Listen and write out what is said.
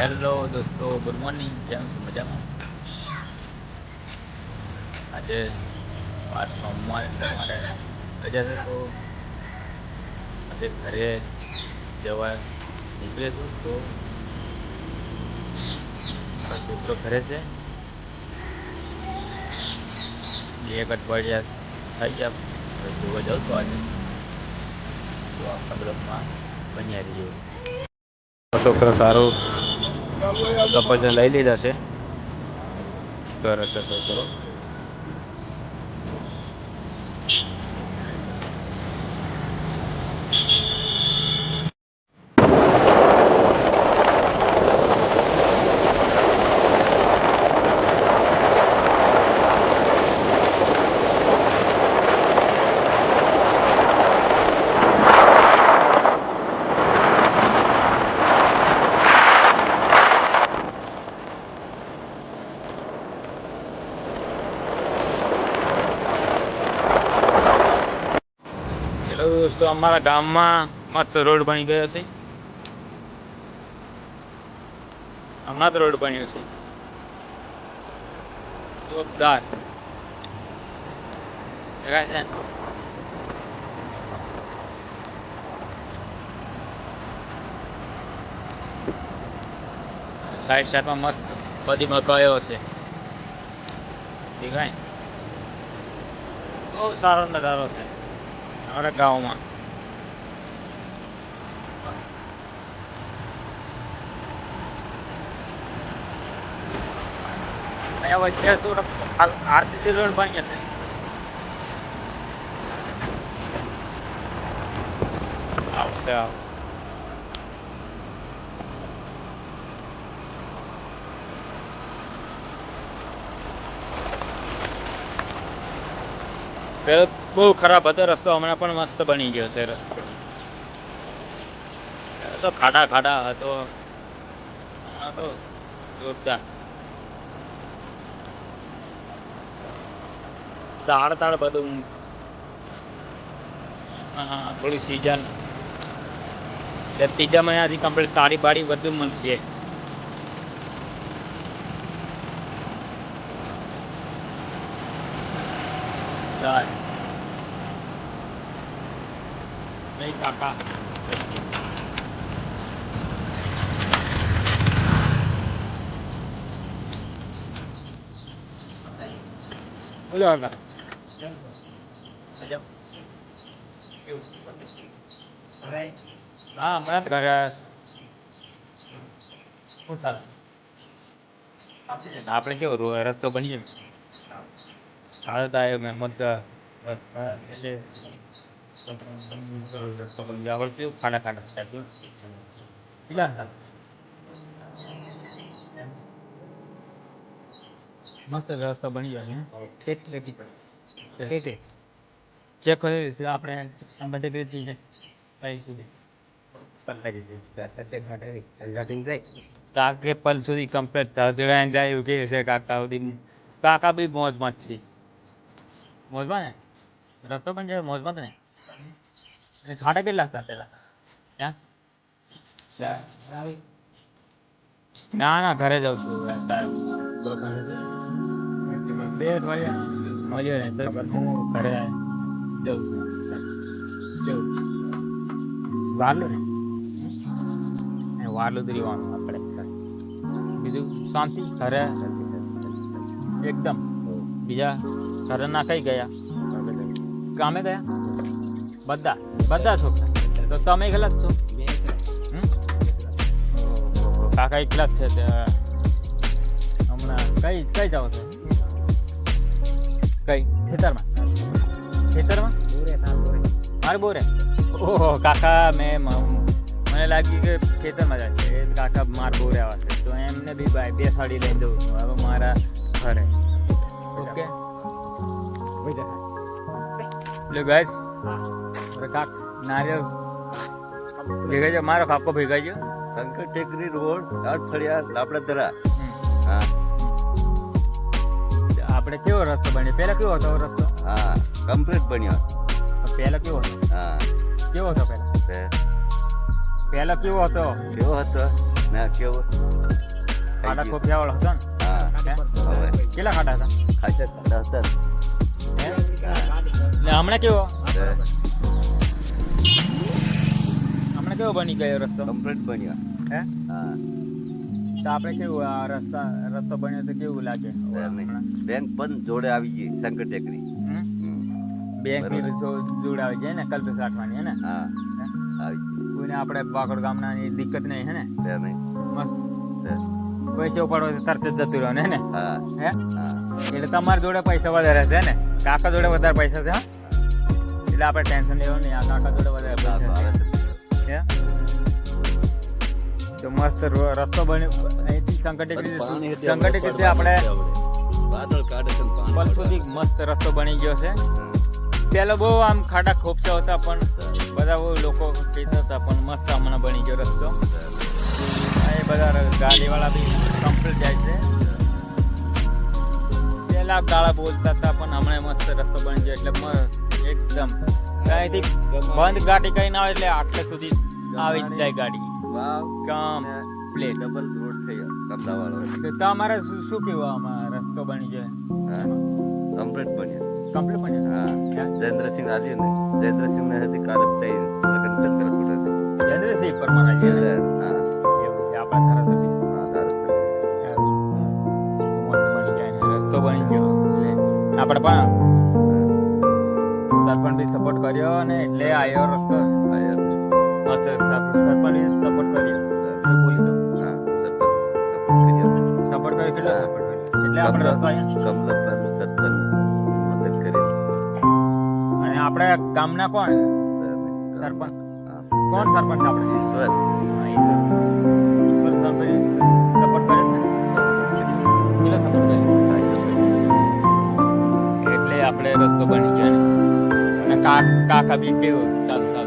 Hello દોસ્તો, good morning. કેમ છો? મજામાં? આજે સોમવાર મારે રજા છે, તો આજે ઘરે જવા નીકળે છું. તો મારો છોકરો ઘરે છે. 1 અઠવાડિયા થઈ ગયા જોવા જાઉં તો આજે તો આખા બ્લોકમાં બન્યા રહીજો. છોકરો સારું સફરજન લઈ લીધા છે. સરસ છોકરો. દોસ્તો, અમારા ગામમાં મસ્ત રોડ બની ગયો છે. હમણાં તો રોડ બન્યો છે જોરદાર. સાઈડમાં મસ્ત બધી મકાઈઓ છે. દેખાય, બહુ સારો નજારો છે અમારા ગામમાં. અહીંયા વચ્ચે થોડો આરસીસી રોડ બની જશે. પેલો બહુ ખરાબ હતો રસ્તો, હમણાં પણ મસ્ત બની ગયો છે રસ્તો. તો ખાડા હતો, હમણાં તો જોરદાર. તાળ બધું. હા, થોડી સીઝન ત્રીજા મહિનાથી કમ્પ્લીટ તાળી બાળી બધું મળશે. નહીં કાકા, બોલો કાકા. હા, હમણાં ઘરે આપણે કેવો રસ્તો બની જાય મહેમદ એટલે રસ્તો બની જાય. આવડતું ખાડા મસ્ત રસ્તો બની જાય. ચેક કરી આપણે પલ સુધી કમ્પ્લીટ જાય એવું કે છે કાકા સુધી. કાકા બી મોજમાં જ છે. મોજમાં ને રસ્તો પણ જાય મોજમાં ને. ખાડા કેટલા હતા પેલા ત્યાં? ના, ઘરે જાઉં છું. 2 અઠવાડિયા મળ્યો ને તો ઘરે જઉં છું. વાલું જ રહેવાનું આપણે. બીજું શાંતિ ઘરે એકદમ. બીજા ઘરે ના કઈ ગયા? કામે ગયા બધા છોકરા. તો તમે એકલા જ છો? કાકા એકલા જ છે. હમણાં કઈ જાઓ છો? કઈ ખેતરમાં મારે બોરે. ઓહો, કાકા મને લાગ્યું કે ખેતરમાં જાય છે. કાકા માર બોરે આવે છે, તો એમને બી બેસાડી લઈ દઉં છું હવે મારા ઘરે. ઓકે, એટલે ગાઈસ નારિયેળ ભેગા છે. મારો કાકો ભેગા છે. શંકર ટેકરી રોડ, અઠવાડિયા લાપડાદરા. હા, આપણે કેવો રસ્તો બન્યો? પહેલા કેવો હતો રસ્તો? હા, કમ્પ્લીટ બન્યો. પહેલા કેવો હતો? હા, કેવો હતો પહેલા? પહેલા કેવો હતો? ના કેવો ખાડા ખોફિયા વાળો હતો ને હા હે? હવે કેટલા ખાડા હતા ખાસા ખાડા હતા હે? ને હમણાં કેવો ને હમણાં કેવો બની ગયો રસ્તો કમ્પ્લીટ બન્યા હે હા તો આપણે કેવું આ રસ્તો બન્યો તો કેવું લાગે હમણાં? બેંક પણ જોડે આવી ગઈ શંકર ટેકરી હમ? બેંકની જોડ આવી જાય ને કલ્પેશ રાઠવાની હે ને હા હે? આવી કોઈને આપણે બાકડ ગામનાની દિક્કત નહીં હે ને ગઈ છે નહીં મસ્ત છે. પૈસા ઉપાડો તો તરત જ જતું રહ્યો ને હે ને હા હે હા એટલે તમારી જોડે પૈસા વધારે છે ને કાકા જોડે વધારે પૈસા છે હા એટલે આપણે ટેન્શન લેવું નહીં આ કાકા જોડે વધારે પૈસા છે હે તો મસ્ત રસ્તો બન્યો અહીંથી સંકટેકરીથી આપણે વાદળ કાઢે છે ને પાણી પલ સુધી મસ્ત રસ્તો બની ગયો છે પેલો બહુ આમ ખાડા ખોપચા હતા પણ બધા બહુ લોકો કહેતા હતા પણ મસ્ત હમણાં બની ગયો રસ્તો એ બધા ગાડીવાળા બી કમ્પ્લીટ જાય છે પેલા ગાળા બોલતા હતા પણ હમણાં મસ્ત રસ્તો બની ગયો એટલે એકદમ અહીંથી બંધ ગાડી કઈ ના આવે એટલે આટલે સુધી આવી જ જાય ગાડી વાવ કમ્પ્લીટ ડબલ રોડ થઈ કમદાવાળો તમારે શું કેવું આમાં રસ્તો બની જાય કમ્પ્લીટ બન્યા કમ્પ્લીટ બની હા જયેન્દ્રસિંહ આજે ને જયેન્દ્રસિંહ ને હતી કારક થઈ લગન શંકર સુરત જયેન્દ્રસિંહ પરમાર આવી ગયા ને? હા એવું છે આપણા ધારાસભ્ય હા ધારાસભ્ય. મસ્ત બની જાય ને રસ્તો બની ગયો એટલે આપણે પણ સરપંચ બી સપોર્ટ કર્યો અને એટલે આવ્યો રસ્તો આયા. મસ્ત સરપંચ બી સપોર્ટ કર્યો એ બોલી દો હા સપોર્ટ કર્યો સપોર્ટ કર્યો કેટલો સપોર્ટ કર્યો એટલે આપણે રસ્તો અહીંયા કમલપન સરપંચ મદદ કરી અને આપણે ગામના કોણ સરપંચ કોણ સરપંચ આપણે ઈશ્વર હા, ઈશ્વર સરપંચ સપોર્ટ કરે છે કેટલો સપોર્ટ કર્યો એટલે આપણે રસ્તો બની ગયો ને અને કાકા બી કેવો ચાલતા